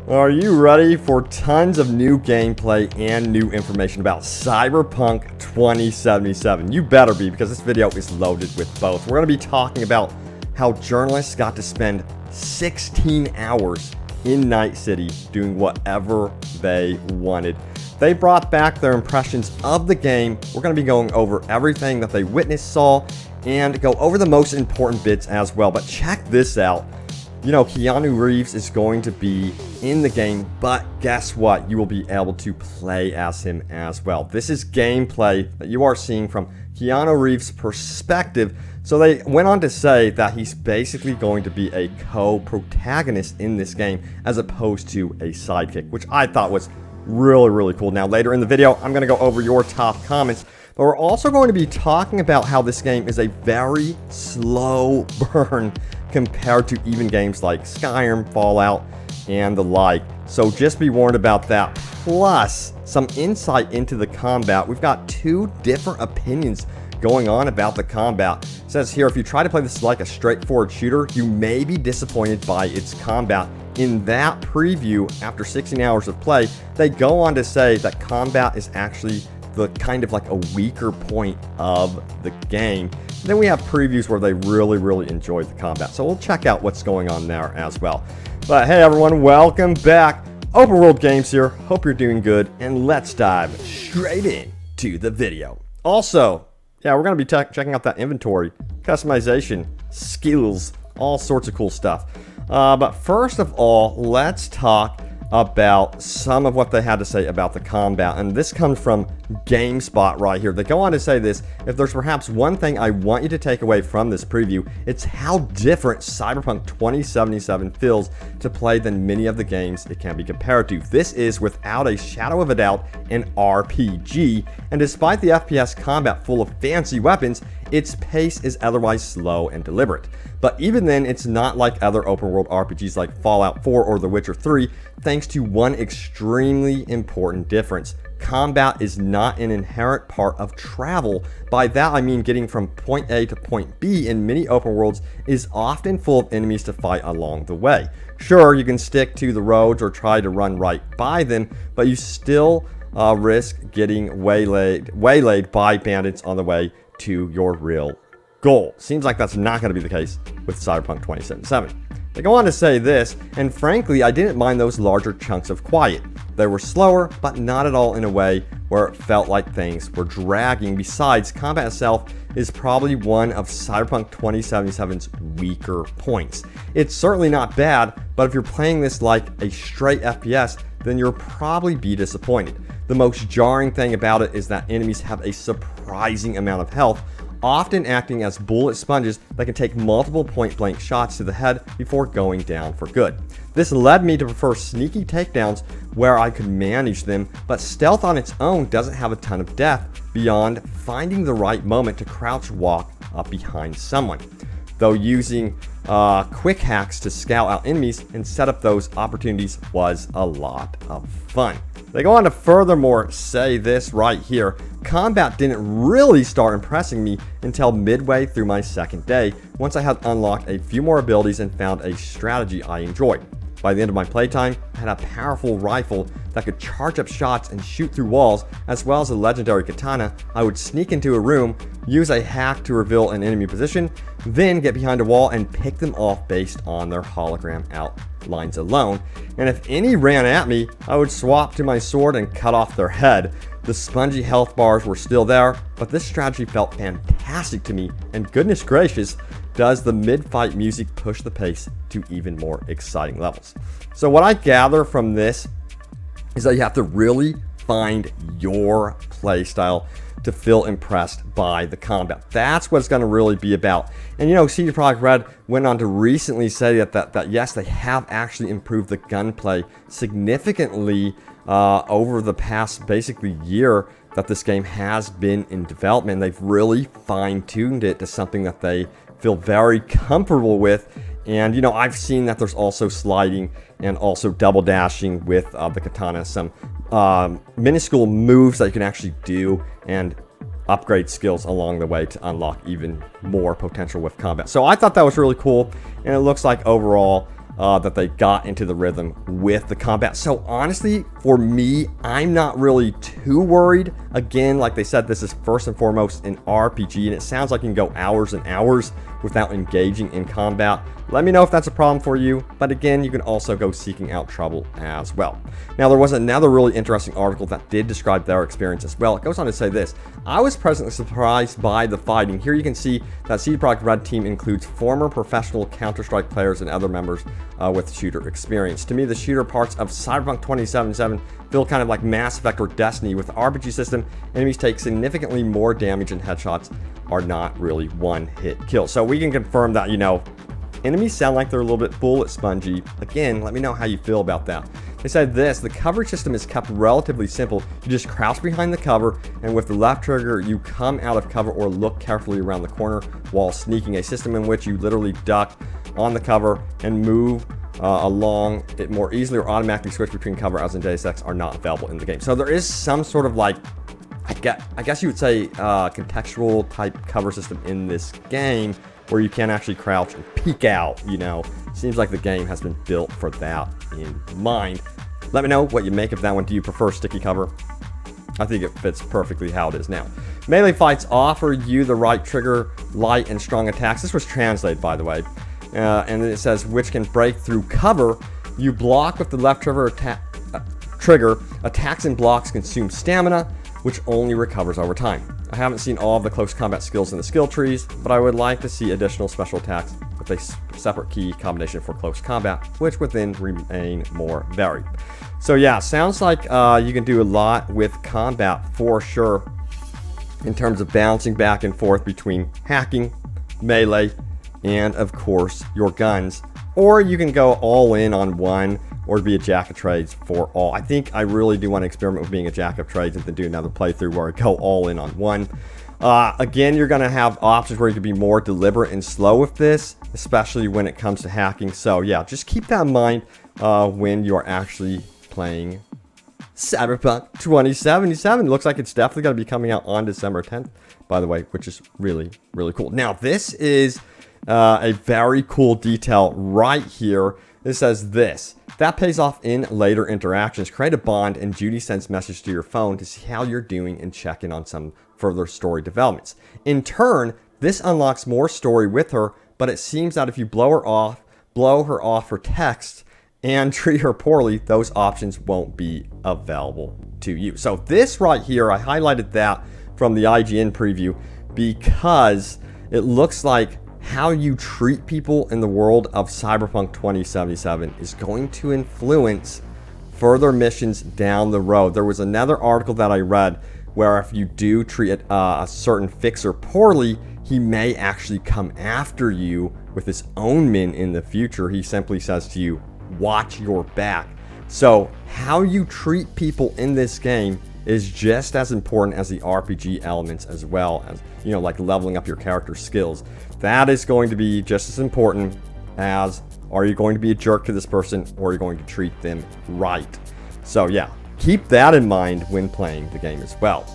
Are you ready for tons of new gameplay and new information about Cyberpunk 2077? You better be, because this video is loaded with both. We're going to be talking about how journalists got to spend 16 hours in Night City doing whatever they wanted. They brought back their impressions of the game. We're going to be going over everything that they witnessed, saw, and go over the most important bits as well. But check this out. You know, Keanu Reeves is going to be in the game, but guess what? You will be able to play as him as well. This is gameplay that you are seeing from Keanu Reeves' perspective. So they went on to say that he's basically going to be a co-protagonist in this game as opposed to a sidekick, which I thought was really cool. Now, later in the video, I'm going to go over your top comments, but we're also going to be talking about how this game is a very slow burn compared to even games like Skyrim, Fallout, and the like. So just be warned about that. Plus, some insight into the combat. We've got two different opinions going on about the combat. It says here, if you try to play this like a straightforward shooter, you may be disappointed by its combat. In that preview, after 16 hours of play, they go on to say that combat is actually the kind of like a weaker point of the game. Then we have previews where they really enjoyed the combat. So we'll check out what's going on there as well. But hey everyone, welcome back. Open World Games here. Hope you're doing good, and let's dive straight in to the video. Also, yeah, we're going to be checking out that inventory, customization, skills, all sorts of cool stuff. But first of all, let's talk about some of what they had to say about the combat, and this comes from GameSpot right here. They go on to say this: if there's perhaps one thing I want you to take away from this preview, it's how different Cyberpunk 2077 feels to play than many of the games it can be compared to. This is, without a shadow of a doubt, an RPG, and despite the FPS combat full of fancy weapons, its pace is otherwise slow and deliberate. But even then, it's not like other open world RPGs like Fallout 4 or The Witcher 3, thanks to one extremely important difference. Combat is not an inherent part of travel. By that I mean getting from point A to point B in many open worlds is often full of enemies to fight along the way. Sure, you can stick to the roads or try to run right by them, but you still risk getting waylaid by bandits on the way to your real goal. Seems like that's not going to be the case with Cyberpunk 2077. They go on to say this, and frankly, I didn't mind those larger chunks of quiet. They were slower, but not at all in a way where it felt like things were dragging. Besides, combat itself is probably one of Cyberpunk 2077's weaker points. It's certainly not bad, but if you're playing this like a straight FPS, then you'll probably be disappointed. The most jarring thing about it is that enemies have a surprising amount of health, often acting as bullet sponges that can take multiple point-blank shots to the head before going down for good. This led me to prefer sneaky takedowns where I could manage them, but stealth on its own doesn't have a ton of depth beyond finding the right moment to crouch walk up behind someone. Though using quick hacks to scout out enemies and set up those opportunities was a lot of fun. They go on to furthermore say this right here: combat didn't really start impressing me until midway through my second day, once I had unlocked a few more abilities and found a strategy I enjoyed. By the end of my playtime, I had a powerful rifle that could charge up shots and shoot through walls, as well as a legendary katana. I would sneak into a room, use a hack to reveal an enemy position, then get behind a wall and pick them off based on their hologram outlines alone. And if any ran at me, I would swap to my sword and cut off their head. The spongy health bars were still there, but this strategy felt fantastic to me, and goodness gracious, does the mid-fight music push the pace to even more exciting levels. So what I gather from this is that you have to really find your playstyle to feel impressed by the combat. That's what it's going to really be about. And you know, CD Projekt Red went on to recently say that yes, they have actually improved the gunplay significantly over the past basically year that this game has been in development. They've really fine-tuned it to something that they feel very comfortable with. And you know, I've seen that there's also sliding and also double dashing with the katana, some minuscule moves that you can actually do and upgrade skills along the way to unlock even more potential with combat. So I thought that was really cool, and it looks like overall that they got into the rhythm with the combat. So honestly, for me, I'm not really too worried. Again, like they said, this is first and foremost an RPG, and it sounds like you can go hours and hours without engaging in combat. Let me know if that's a problem for you, but again, you can also go seeking out trouble as well. Now, there was another really interesting article that did describe their experience as well. It goes on to say this: I was pleasantly surprised by the fighting. Here you can see that CD Projekt Red team includes former professional Counter-Strike players and other members with shooter experience. To me, the shooter parts of Cyberpunk 2077 feel kind of like Mass Effect or Destiny. With the RPG system, enemies take significantly more damage and headshots are not really one-hit kills. So we can confirm that, you know, enemies sound like they're a little bit bullet spongy. Again, let me know how you feel about that. They said this: the coverage system is kept relatively simple. You just crouch behind the cover, and with the left trigger, you come out of cover or look carefully around the corner while sneaking. A system in which you literally duck on the cover and move along it more easily, or automatically switch between cover as in Deus Ex, are not available in the game. So there is some sort of like, I guess you would say, contextual type cover system in this game where you can actually crouch and peek out, you know. Seems like the game has been built for that in mind. Let me know what you make of that one. Do you prefer sticky cover? I think it fits perfectly how it is now. Melee fights offer you the right trigger, light, and strong attacks. This was translated, by the way. And then it says, which can break through cover. You block with the left trigger. Attacks and blocks consume stamina, which only recovers over time. I haven't seen all of the close combat skills in the skill trees, but I would like to see additional special attacks with a separate key combination for close combat, which would then remain more varied. So yeah, sounds like you can do a lot with combat for sure, in terms of bouncing back and forth between hacking, melee, and of course your guns. Or you can go all in on one, or be a jack of trades for all. I think I really do want to experiment with being a jack of trades and then do another playthrough where I go all in on one. Again, you're going to have options where you can be more deliberate and slow with this, especially when it comes to hacking. So yeah, just keep that in mind when you're actually playing Cyberpunk 2077. Looks like it's definitely going to be coming out on December 10th, by the way, which is really, really cool. Now, this is a very cool detail right here. It says this: that pays off in later interactions. Create a bond, and Judy sends message to your phone to see how you're doing and check in on some further story developments. In turn, this unlocks more story with her, but it seems that if you blow her off for text and treat her poorly, those options won't be available to you. So this right here, I highlighted that from the IGN preview because it looks like how you treat people in the world of Cyberpunk 2077 is going to influence further missions down the road. There was another article that I read where if you do treat a certain fixer poorly, he may actually come after you with his own men in the future. He simply says to you, watch your back. So how you treat people in this game is just as important as the RPG elements, as well as, you know, like leveling up your character skills. That is going to be just as important as, are you going to be a jerk to this person, or are you going to treat them right? So yeah, keep that in mind when playing the game as well.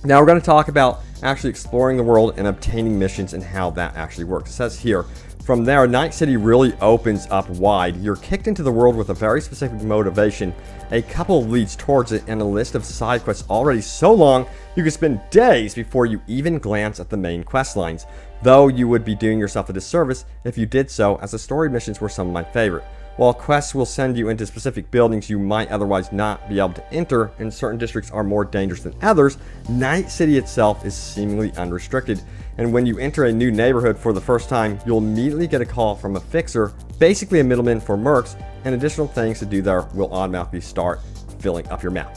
Now we're going to talk about actually exploring the world and obtaining missions and how that actually works. It says here, from there, Night City really opens up wide. You're kicked into the world with a very specific motivation, a couple of leads towards it, and a list of side quests already so long you could spend days before you even glance at the main quest lines, though you would be doing yourself a disservice if you did so, as the story missions were some of my favorite. While quests will send you into specific buildings you might otherwise not be able to enter, and certain districts are more dangerous than others, Night City itself is seemingly unrestricted. And when you enter a new neighborhood for the first time, you'll immediately get a call from a fixer, basically a middleman for mercs, and additional things to do there will automatically start filling up your map.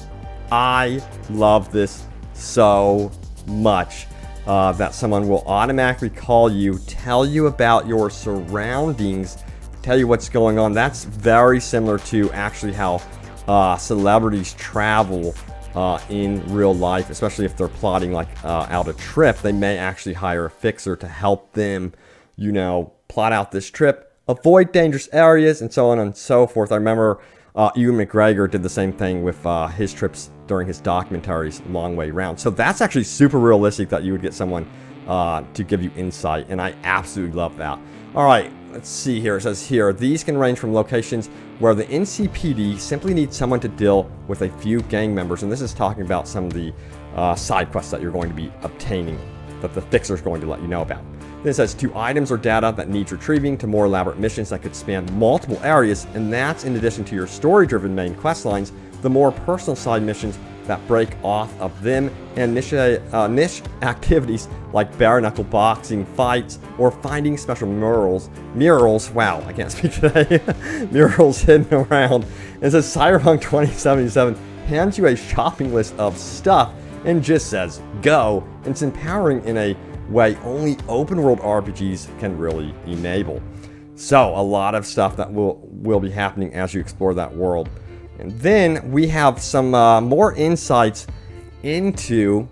I love this so much, that someone will automatically call you, tell you about your surroundings, tell you what's going on. That's very similar to actually how celebrities travel in real life, especially if they're plotting like out a trip. They may actually hire a fixer to help them, you know, plot out this trip, avoid dangerous areas, and so on and so forth. I remember Ewan McGregor did the same thing with his trips during his documentaries, Long Way Round. So that's actually super realistic that you would get someone to give you insight, and I absolutely love that. All right, let's see here. It says here, these can range from locations where the NCPD simply needs someone to deal with a few gang members. And this is talking about some of the side quests that you're going to be obtaining that the fixer's going to let you know about. Then it says to items or data that needs retrieving, to more elaborate missions that could span multiple areas. And that's in addition to your story-driven main quest lines, the more personal side missions that break off of them, and niche activities like bare knuckle boxing fights or finding special murals, wow, I can't speak today, murals hidden around. And it says Cyberpunk 2077 hands you a shopping list of stuff and just says go. And it's empowering in a way only open world RPGs can really enable. So a lot of stuff that will be happening as you explore that world. And then we have some more insights into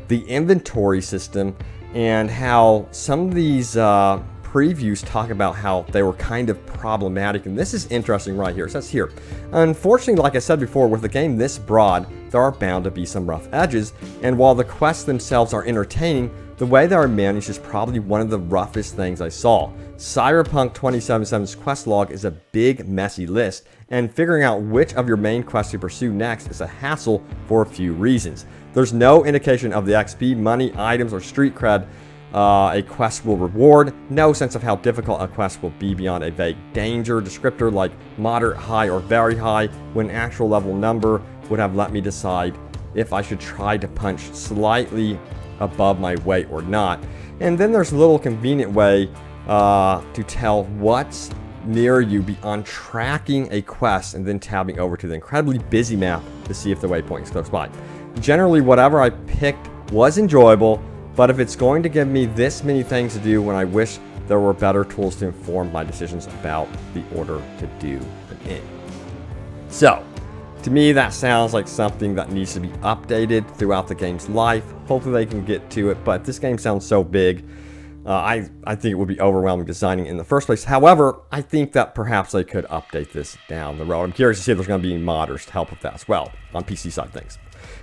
the inventory system and how some of these previews talk about how they were kind of problematic. And this is interesting right here. It says here, unfortunately, like I said before, with a game this broad, there are bound to be some rough edges. And while the quests themselves are entertaining, the way they are managed is probably one of the roughest things I saw. Cyberpunk 2077's quest log is a big, messy list, and figuring out which of your main quests to pursue next is a hassle for a few reasons. There's no indication of the XP, money, items, or street cred a quest will reward, no sense of how difficult a quest will be beyond a vague danger descriptor like moderate, high, or very high, when actual level number would have let me decide if I should try to punch slightly above my weight or not. And then there's a little convenient way to tell what's near you beyond tracking a quest and then tabbing over to the incredibly busy map to see if the waypoint is close by. Generally, whatever I picked was enjoyable, but if it's going to give me this many things to do when I wish there were better tools to inform my decisions about the order to do them in. So, to me, that sounds like something that needs to be updated throughout the game's life. Hopefully they can get to it, but this game sounds so big. I think it would be overwhelming designing in the first place. However, I think that perhaps they could update this down the road. I'm curious to see if there's going to be modders to help with that as well on PC side things.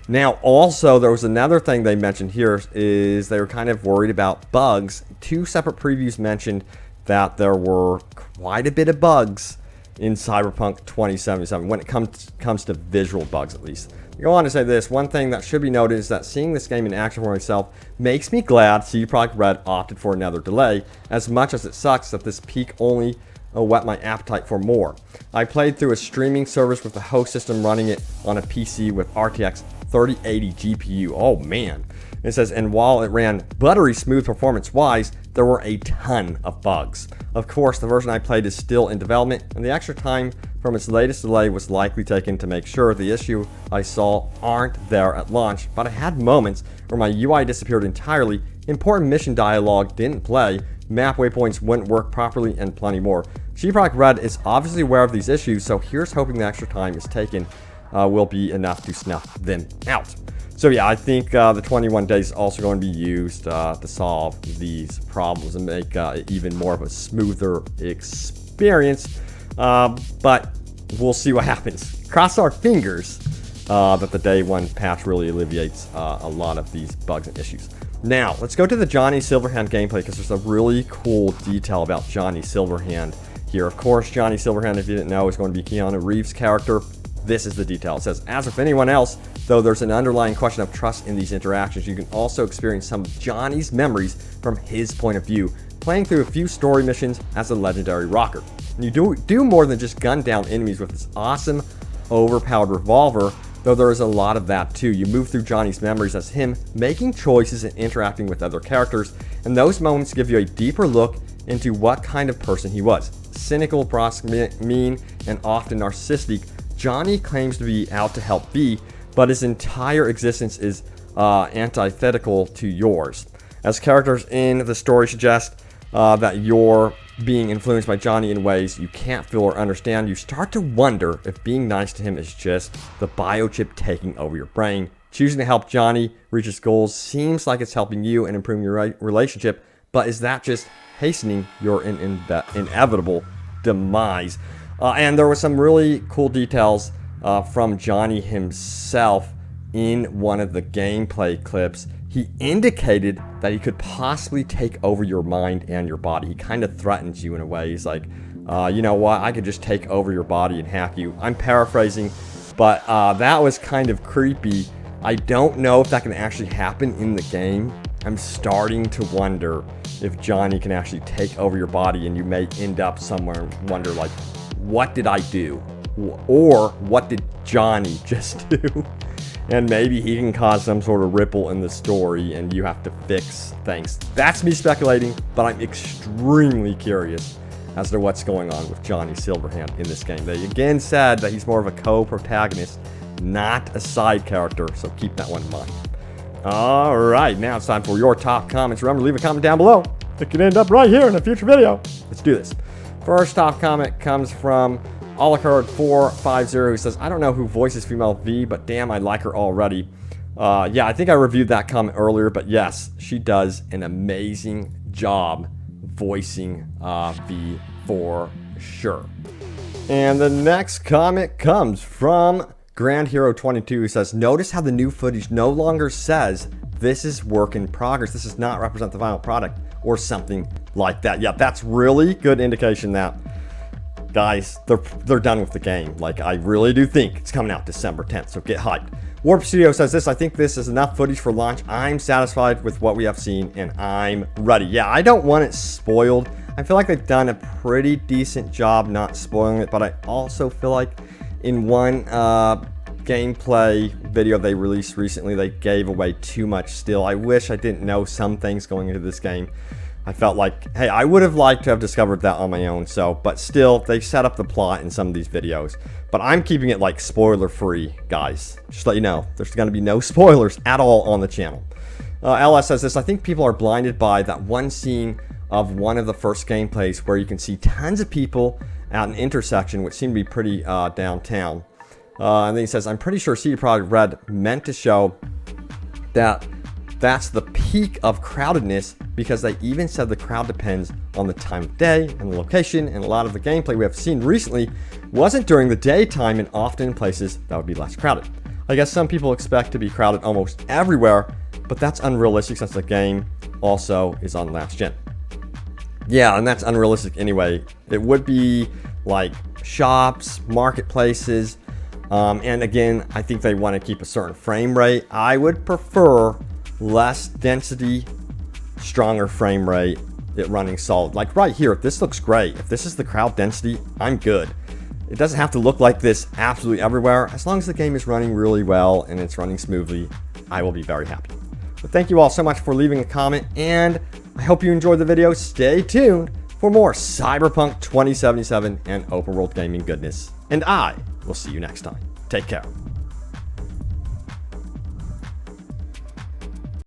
Now, also, there was another thing they mentioned here is they were kind of worried about bugs. Two separate previews mentioned that there were quite a bit of bugs in Cyberpunk 2077 when it comes to visual bugs, at least. I go on to say this, one thing that should be noted is that seeing this game in action for myself makes me glad CD Projekt Red opted for another delay, as much as it sucks that this peak only whet my appetite for more. I played through a streaming service with the host system running it on a PC with RTX 3080 GPU. Oh man. It says, and while it ran buttery smooth performance-wise, there were a ton of bugs. Of course, the version I played is still in development, and the extra time from its latest delay was likely taken to make sure the issue I saw aren't there at launch, but I had moments where my UI disappeared entirely, important mission dialogue didn't play, map waypoints wouldn't work properly, and plenty more. CD Projekt Red is obviously aware of these issues, so here's hoping the extra time is taken will be enough to snuff them out. So yeah, I think the 21 days is also going to be used to solve these problems and make it even more of a smoother experience. But we'll see what happens. Cross our fingers that the day one patch really alleviates a lot of these bugs and issues. Now, let's go to the Johnny Silverhand gameplay because there's a really cool detail about Johnny Silverhand here. Of course, Johnny Silverhand, if you didn't know, is going to be Keanu Reeves' character. This is the detail. It says, as with anyone else, though there's an underlying question of trust in these interactions, you can also experience some of Johnny's memories from his point of view, playing through a few story missions as a legendary rocker. And you do more than just gun down enemies with this awesome, overpowered revolver, though there is a lot of that too. You move through Johnny's memories as him making choices and interacting with other characters, and those moments give you a deeper look into what kind of person he was. Cynical, brusque, mean, and often narcissistic, Johnny claims to be out to help B, but his entire existence is antithetical to yours. As characters in the story suggest that you're being influenced by Johnny in ways you can't feel or understand, you start to wonder if being nice to him is just the biochip taking over your brain. Choosing to help Johnny reach his goals seems like it's helping you and improving your relationship, but is that just hastening your inevitable demise? And there were some really cool details from Johnny himself in one of the gameplay clips. he indicated that he could possibly take over your mind and your body. He kind of threatens you in a way. He's like, you know what, I could just take over your body and hack you. I'm paraphrasing, but that was kind of creepy. I don't know if that can actually happen in the game. I'm starting to wonder if Johnny can actually take over your body, and you may end up somewhere and wonder, like, what did I do? Or what did Johnny just do? And maybe he can cause some sort of ripple in the story and you have to fix things. That's me speculating, but I'm extremely curious as to what's going on with Johnny Silverhand in this game. They again said that he's more of a co-protagonist, not a side character, so keep that one in mind. Alright, now it's time for your top comments. Remember, leave a comment down below. It could end up right here in a future video. Let's do this. First top comment comes from Alucard450, who says, I don't know who voices female V, but damn, I like her already. Yeah, I think I reviewed that comment earlier, but yes, she does an amazing job voicing V for sure. And the next comment comes from Grand Hero 22, who says, notice how the new footage no longer says this is work in progress. This does not represent the final product or something like that. Yeah, that's really good indication that, guys, they're done with the game. Like, I really do think it's coming out December 10th, so get hyped. Warp Studio says this, I think this is enough footage for launch. I'm satisfied with what we have seen, and I'm ready. Yeah, I don't want it spoiled. I feel like they've done a pretty decent job not spoiling it, but I also feel like in one gameplay video they released recently, they gave away too much still. I wish I didn't know some things going into this game. I felt like, hey, I would have liked to have discovered that on my own, but still, they set up the plot in some of these videos. But I'm keeping it, like, spoiler-free, guys. Just to let you know, there's going to be no spoilers at all on the channel. LS says this, I think people are blinded by that one scene of one of the first gameplays where you can see tons of people at an intersection, which seemed to be pretty downtown. And then he says, I'm pretty sure CD Projekt Red meant to show that that's the peak of crowdedness, because they even said the crowd depends on the time of day and the location, and a lot of the gameplay we have seen recently wasn't during the daytime and often in places that would be less crowded. I guess some people expect to be crowded almost everywhere, but that's unrealistic since the game also is on last gen. Yeah, and that's unrealistic anyway. It would be like shops, marketplaces, and again, I think they want to keep a certain frame rate. I would prefer less density, stronger frame rate, it running solid. Like right here, if this looks great, if this is the crowd density, I'm good. It doesn't have to look like this absolutely everywhere. As long as the game is running really well and it's running smoothly, I will be very happy. But thank you all so much for leaving a comment, and I hope you enjoyed the video. Stay tuned for more Cyberpunk 2077 and open world gaming goodness. And I will see you next time. Take care.